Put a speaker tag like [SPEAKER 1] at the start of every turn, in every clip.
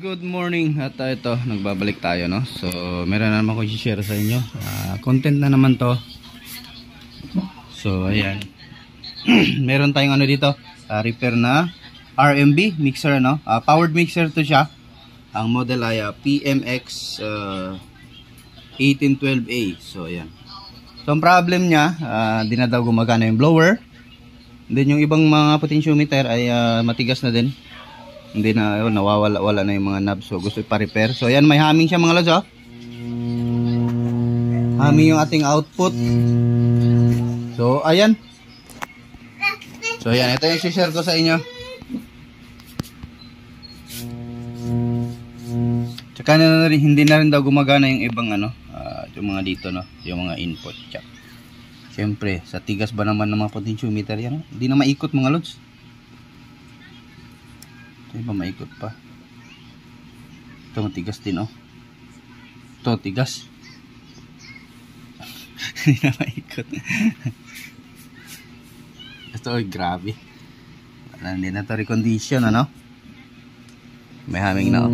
[SPEAKER 1] good morning. At ito, nagbabalik tayo, no? So, meron na naman ko i-share sa inyo. Content na naman to. So, ayan. Meron tayong ano dito, repair na RMB mixer, no? Powered mixer to siya. Ang model ay PMX 1812A. So, ayan. So, ang problem niya, di na daw gumagana yung blower. Then, yung ibang mga potentiometer ay matigas na din. Hindi na, nawawala na yung mga knobs. So, gusto ipa-repair. So, ayan, may humming siya mga lods, oh. Humming yung ating output. So, ayan. So, ayan. Ito yung share ko sa inyo. Tsaka na rin, hindi na rin daw gumagana yung ibang, ano, yung mga dito, no? Yung mga input. Tsaka. Siyempre, sa tigas ba naman ng mga potentiometer yan? Hindi na maikot mga lods. Ito ba maikot pa? Ito matigas din, oh. Ito tigas. Hindi na maikot. Ito, oh, grabe. Hindi na ito recondition, ano? May humming na, oh.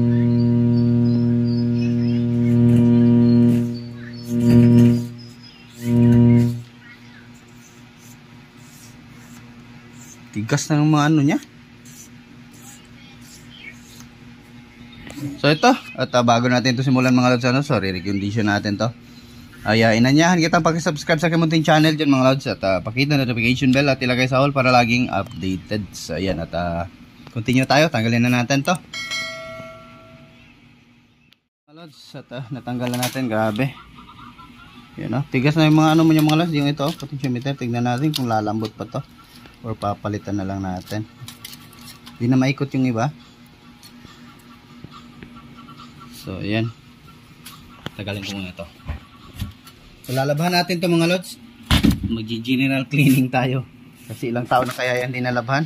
[SPEAKER 1] Tigas na ng mga ano niya. So ito, at bago natin ito simulan mga lods, ano, sorry, recondition natin to. Inanyahan kita pag-subscribe sa Kamunting channel dyan mga lods, at pakita notification bell at ilagay sa all para laging updated. So ayan, at continue tayo, tanggalin na natin to. Mga lods, at natanggal na natin, grabe. Yan, tigas na yung mga ano mo yung mga lods, yung ito, potentiometer, tignan natin kung lalambot pa to. Or papalitan na lang natin. Hindi na maikot yung iba. So, ayan. Tagalin ko muna ito. So, lalabahan natin ito mga lods. Mag-general cleaning tayo. Kasi ilang taon na kaya yan din nalabhan.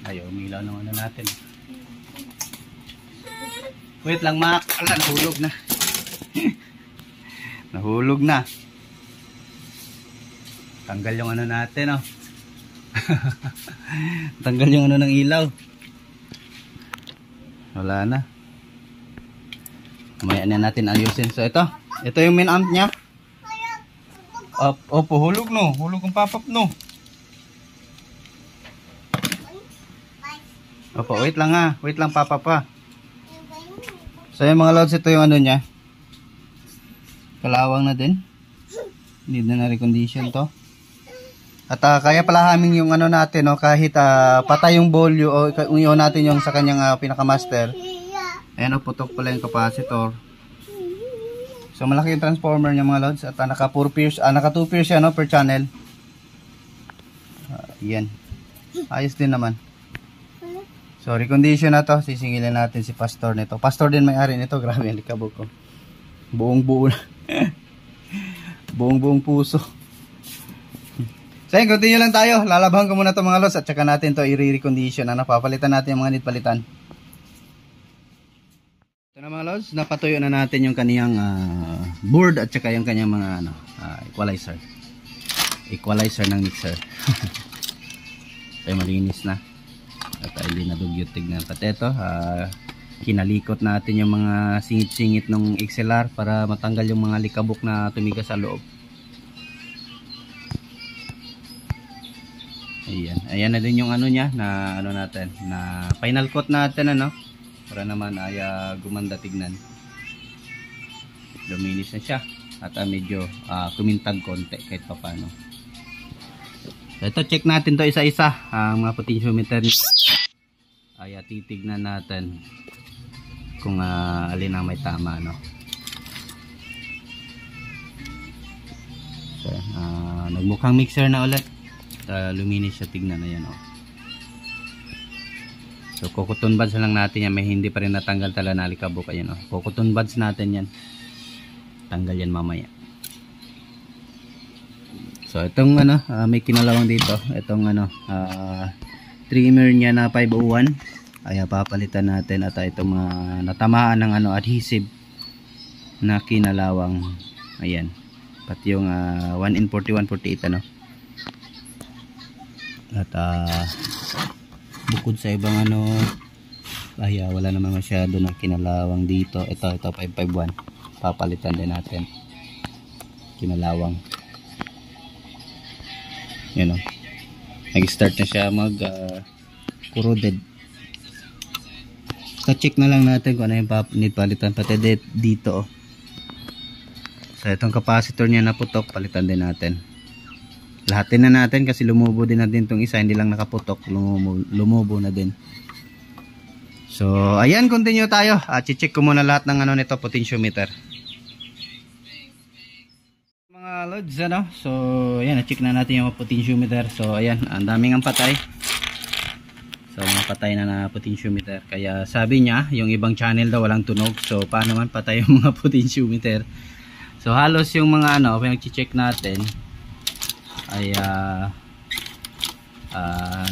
[SPEAKER 1] Ayaw, umilaw naman na natin. Wait lang, Mac. Ala, nahulog na. Nahulog na. Tanggal yung ano natin, oh. Tanggal yung ano ng ilaw. Wala na. Mamaya na natin ayusin. So, ito yung main amp niya. Opo, hulog no. Hulog ang pop-up no. Opo, wait lang ha. Wait lang, papa pa. So yung mga lods, ito yung ano niya. Kalawang na din. Hindi na na-recondition to. At kaya pala humming yung ano natin, no, kahit patay yung volume o yung natin yung sa kanyang pinaka-master. Ayan, o, putok pala yung capacitor. So malaki yung transformer niya mga lods. At naka 2 pairs siya, no, per channel. Yan. Ayos din naman. So, recondition na to. Sisingilin natin si Pastor nito. Pastor din may-ari nito. Grabe ang likabok ko. Buong-buo na. Buong-buong puso. So, yun, continue lang tayo. Lalabahan ko muna to mga lods. At saka natin to i-recondition. Papalitan natin yung mga nitpalitan. Ito na mga lods. Napatuyo na natin yung kaniyang board. At saka yung kanyang mga equalizer. Equalizer ng mixer. So, malinis na. At hindi na dugyot, tignan. Pati ito, kinalikot natin yung mga singit-singit ng XLR para matanggal yung mga likabok na tumigas sa loob. Ayan. Ayan na din yung ano niya na ano natin, na final coat natin, ano, para naman ay gumanda tignan. Luminis na siya at medyo kumintag konti kahit pa paano. So, ito, check natin to isa-isa ang mga potentiometer. Ay titignan natin kung alin ang may tama, no. So, nagmukhang mixer na ulit. Luminis siya, tignan na yan, oh. So kukuton buds lang natin yan, may hindi pa rin natanggal tala na likabok. Ayan, oh. Kukuton buds natin yan, tanggal yan mamaya. So itong may kinalawang dito, itong trimmer niya na 501. ay papalitan natin at itong mga natamaan ng ano adhesive na kinalawang. Ayan, pati yung 1N40 148 ano. At bukod sa ibang ano ay wala naman masyado na kinalawang dito. Ito 551 papalitan din natin, kinalawang. Yan o, nag-start na siya mag corroded. So check na lang natin kung ano yung need palitan. Pati dito so itong capacitor niya naputok, palitan din natin. Lahatin na natin kasi lumubo din na din itong isa, hindi lang nakaputok, lumubo na din. So ayan, continue tayo. I-check ko muna lahat ng ano nito, potentiometer. Mga loads ano, so ayan, na-check na natin yung potentiometer. So ayan, ang daming ang patay. So mga patay na potentiometer. Kaya sabi niya, yung ibang channel daw walang tunog. So paano man patay yung mga potentiometer. So halos yung mga ano, pinag-check natin ay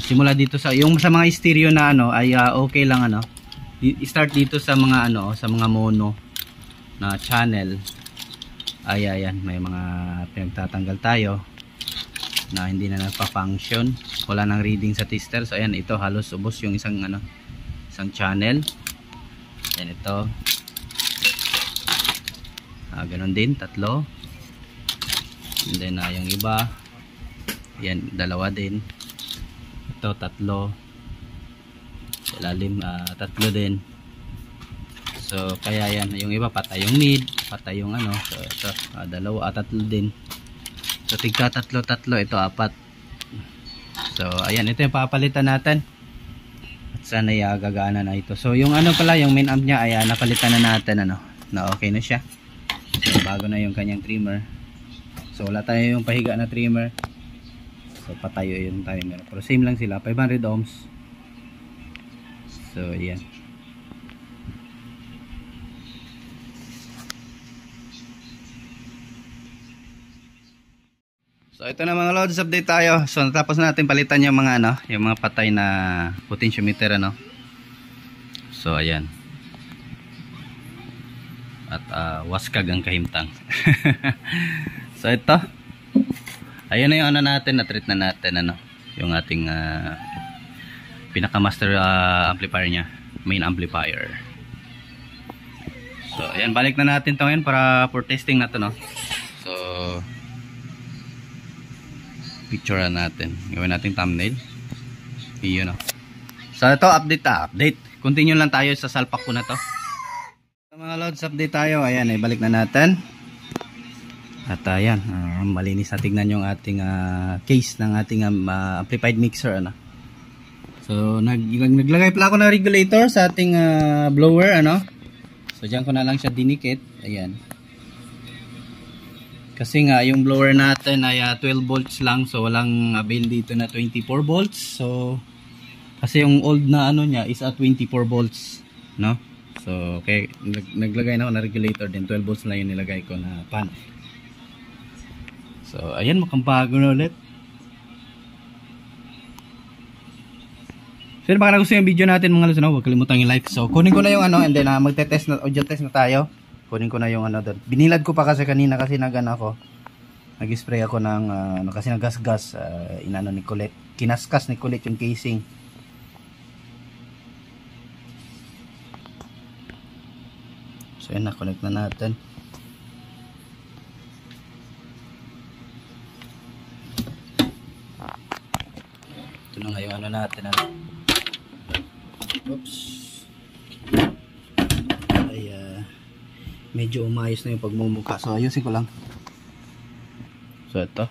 [SPEAKER 1] simula dito sa yung sa mga stereo na ano ay okay lang ano. I-start dito sa mga ano, sa mga mono na channel. Ay ayan, may mga pinagtatanggal tayo na hindi na nagpa-function. Wala nang reading sa tester. So ayan, ito halos ubos yung isang ano, isang channel. Ayan ito. Ganon din, tatlo. And then yung iba, yan, dalawa din. Ito, tatlo. Ilalim, tatlo din. So kaya yan, yung iba patay yung mid, patay yung ano. So ito, dalawa, tatlo din. So tigka tatlo, ito apat. So ayan, ito yung papalitan natin. At sana gagana na ito. So yung ano pala, yung main amp niya ay napalitan na natin ano, na okay na siya. So, bago na yung kanyang trimmer. So wala tayo yung pahiga na trimmer. So patayo yung timer. Pero same lang sila, 500 ohms. So yan. So ito na mga loads, update tayo. So natapos na natin palitan yung mga ano, yung mga patay na potentiometer ano. So ayan. At waskag ang kahimtang. So ito, ayun na yung ano natin, na-treat na natin ano, yung ating pinaka master amplifier nya, main amplifier. So ayan, balik na natin to ngayon para for testing na to no. So picture natin, gawin natin thumbnail. Iyon no. So ito, update. Continue lang tayo sa salpak ko na to. Mga loads, update tayo. Ayan, ibalik na natin. At ayan, malinis na tignan yung ating case ng ating amplified mixer ano. So naglagay pala ako ng regulator sa ating blower ano. So diyan ko na lang siya dinikit. Ayan. Kasi nga yung blower natin ay 12 volts lang, so walang avail dito na 24 volts. So kasi yung old na ano niya is 24 volts, no? So okay, naglagay na ako na regulator din, 12 volts lang yung nilagay ko na pan. So ayan, mukhang bago na ulit. So baka nagustuhan yung video natin mga lods, huwag kalimutan yung like. So kunin ko na yung ano, and then magte-test na, audio test na tayo. Kunin ko na yung ano doon. Binilad ko pa kasi kanina kasi nag-spray ako ng ano, kasi nagasgas inano ni Colette. Kinaskas ni Colette yung casing. So yan, na-connect na natin. Ito na nga yung ano natin ano. Oops. Ay medyo umayos na yung pagmumukha. So ayusin ko lang. So ito.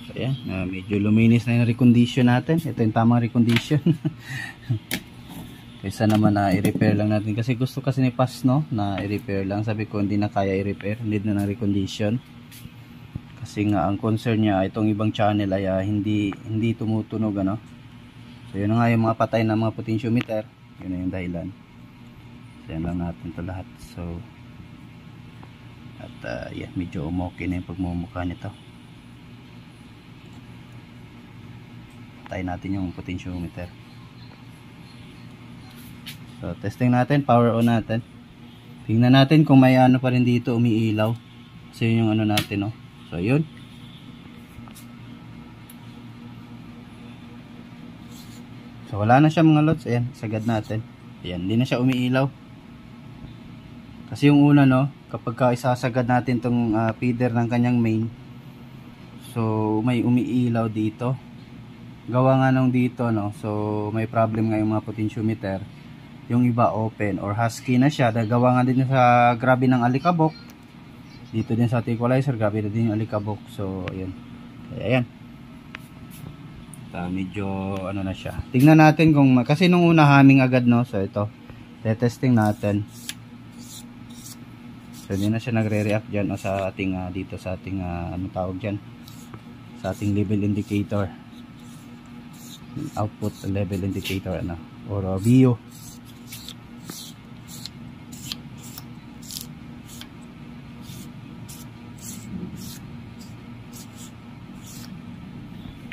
[SPEAKER 1] So ayan, medyo luminis na yung recondition natin. Ito yung tamang recondition. Kaysa naman na i-repair lang natin. Kasi gusto kasi ni Pas no, na i-repair lang. Sabi ko hindi na kaya i-repair. Need na ng recondition. Kasi nga ang concern niya, itong ibang channel ay hindi tumutunog ano. So yun na nga yung mga patay na mga potentiometer. Yun na yung dahilan. So yan lang natin ito lahat. So at yeah, medyo umoke na yung pagmumukha nito. patay natin yung potentiometer. So testing natin, power on natin. Tingnan natin kung may ano pa rin dito umiilaw. Kasi yun yung ano natin, no. So yun. So wala na siya mga lods. Ayan, sagad natin. Ayan, hindi na siya umiilaw. Kasi yung una, no, kapag ka isasagad natin tong feeder ng kanyang main, so may umiilaw dito. Gawa nga nung dito, no, so may problem nga yung mga potentiometer. Yung iba open or husky na siya. Gawa nga din sa grabe ng alikabok. Dito din sa equalizer, grabe na din yung alikabok. So ayan. Ayan. Medyo ano na siya. Tingnan natin kung kasi nung una humming agad, no. So ito, testing natin. So hindi na siya nagre-react diyan o sa ating dito sa ating ano tawag diyan, sa ating level indicator, output level indicator ano or VIO.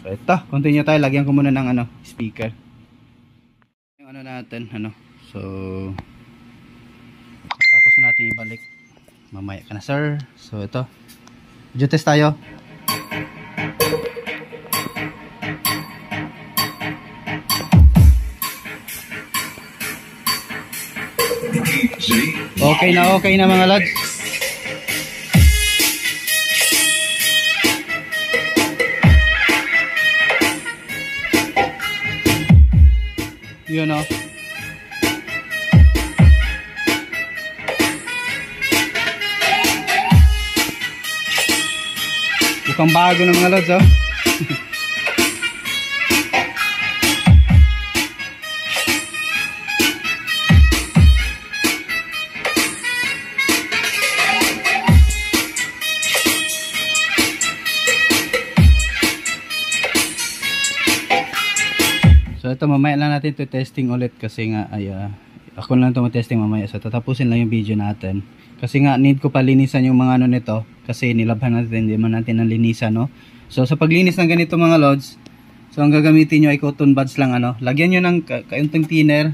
[SPEAKER 1] So ito, continue tayo. Lagyan ko muna ng ano, speaker. Yung ano natin, ano. So tapos na natin ibalik. Mamaya ka na, sir. So ito. Video test tayo. Okay na mga lads. Yun o. Mukhang bago ng mga lods, oh. So ito mamaya lang natin to testing ulit kasi nga ay ako lang ito testing mamaya. So tatapusin lang yung video natin. Kasi nga need ko pa linisan yung mga ano nito kasi nilabhan natin, hindi man natin nalinisan, no. So sa paglinis ng ganito mga lods, so ang gagamitin nyo ay cotton buds lang, ano. Lagyan nyo ng kaunting thinner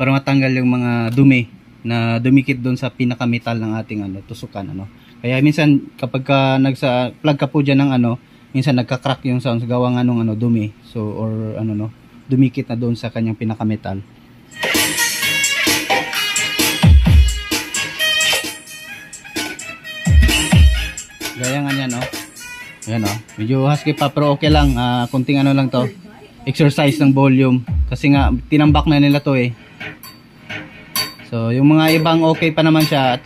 [SPEAKER 1] para matanggal yung mga dumi na dumikit doon sa pinaka-metal ng ating ano, tusukan, ano. Kaya minsan kapag plug ka po dyan ng ano, minsan nagka-crack yung sounds gawa nga nung ano, dumi. So or ano, no, dumikit na doon sa kanyang pinaka-metal. Gaya nga yan, no. Ayan, no. Medyo husky pa pero okay lang. Kunting ano lang to, exercise ng volume. Kasi nga tinambak na nila to eh. So yung mga ibang okay pa naman siya.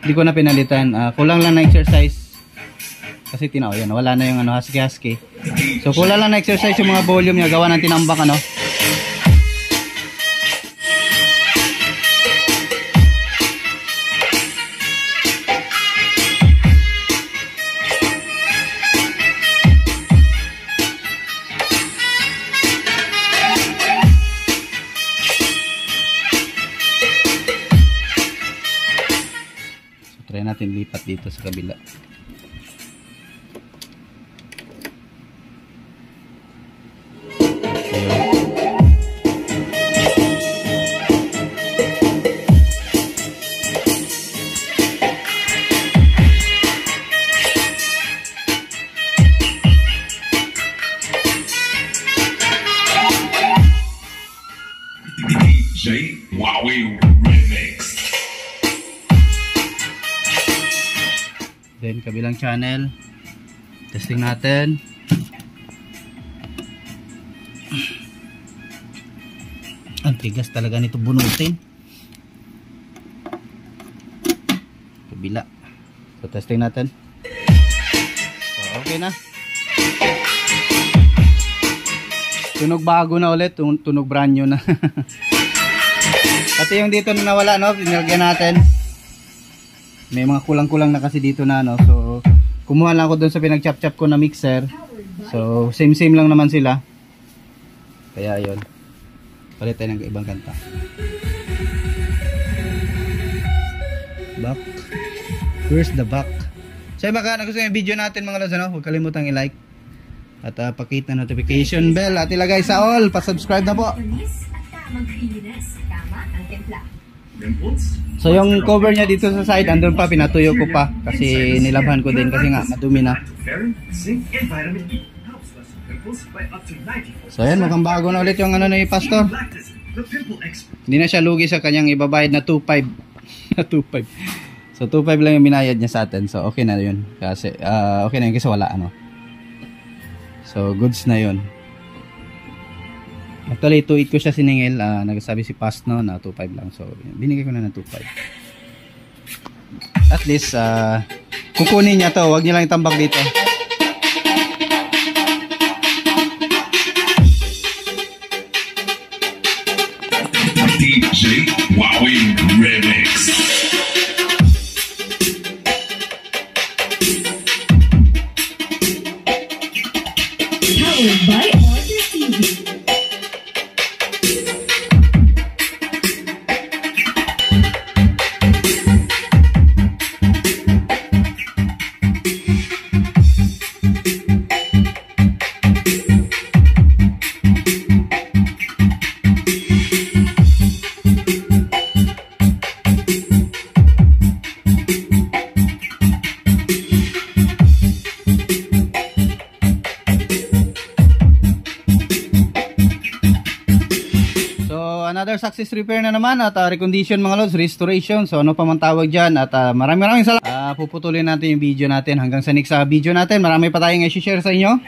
[SPEAKER 1] Hindi ko na pinalitan. Kulang lang na exercise. Kasi yan, wala na yung ano, husky. So kulang lang na exercise yung mga volume niya gawa ng tinambak, ano. So try natin lipat dito sa kabila. Then kabilang channel testing natin. Ang tigas talaga nito bunutin. Kabila. So testing natin. So okay na. Tunog bago na ulit, tunog brand new na. Pati yung dito na nawala, no, pinilagyan natin. May mga kulang-kulang na kasi dito na, no. So kumuha lang ako doon sa pinag-chop-chop ko na mixer. So same lang naman sila. Kaya ayun. Palit tayo ng ibang kanta. Back. Where's the back? So baka nagustuhan yung video natin mga lods, ano? Huwag kalimutang i-like. At pakita notification bell at ilagay sa all. Pa-subscribe na po. So yung cover niya dito sa side, andun pa, pinatuyo ko pa. Kasi nilabhan ko din kasi nga madumi na. So yan, mukhang bago na ulit yung ano ni Pastor. Hindi na siya lugi sa kanyang ibabayad na 2.5. 2.5. So 2.5 lang yung binayad niya sa atin. So okay na yun. Kasi okay na yun kasi wala ano. So goods na yun. Actually 2.8 ko siya siningil. Nagsabi si Past no na 2.5 lang. So binigay ko na ng 2.5. At least kukunin niya to. Huwag niya lang itambak dito.
[SPEAKER 2] DJ Wowing Remix. Powered by Arthur TV.
[SPEAKER 1] Another success repair na naman at recondition mga lods, restoration. So ano pa man tawag dyan. At maraming salamat. Puputulin natin yung video natin hanggang sa next video natin. Marami pa tayong i-share sa inyo.